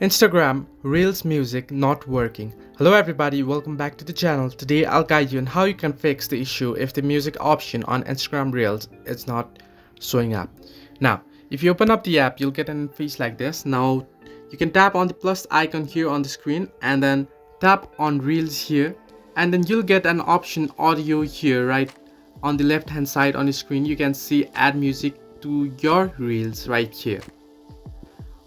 Instagram Reels music not working. Hello everybody, welcome back to the channel. Today I'll guide you on how you can fix the issue if the music option on Instagram Reels is not showing up. Now, if you open up the app, you'll get an interface like this. Now, you can tap on the plus icon here on the screen and then tap on Reels here, and then you'll get an option audio here right on the left hand side on the screen. You can see add music to your Reels right here.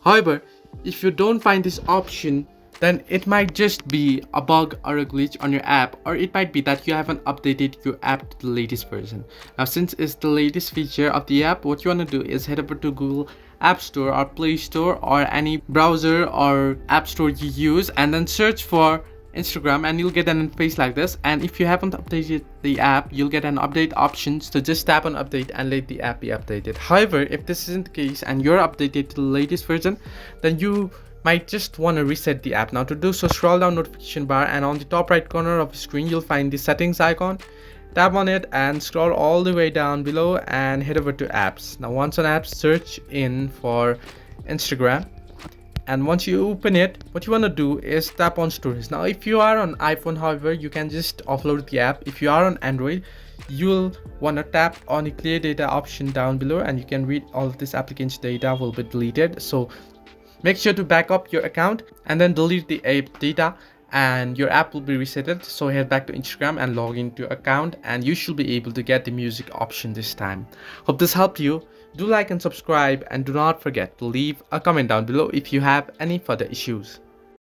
However, if you don't find this option, then it might just be a bug or a glitch on your app, or it might be that you haven't updated your app to the latest version. Now, since it's the latest feature of the app, what you want to do is head over to Google App Store or Play Store or any browser or app store you use, and then search for Instagram, and you'll get an interface like this. And if you haven't updated the app, you'll get an update option, so just tap on update and let the app be updated. However, if this isn't the case and you're updated to the latest version, then you might just want to reset the app. Now, to do so, scroll down notification bar, and on the top right corner of the screen you'll find the settings icon. Tap on it and scroll all the way down below and head over to apps. Now, once on apps, search in for Instagram. And once you open it, what you want to do is tap on stories. Now, if you are on iPhone, however, you can just offload the app. If you are on Android, you'll want to tap on the clear data option down below, and you can read all of this application data will be deleted. So make sure to back up your account and then delete the app data, and your app will be resetted. So head back to Instagram and log into your account, and you should be able to get the music option this time. Hope this helped you. Do like and subscribe, and do not forget to leave a comment down below if you have any further issues.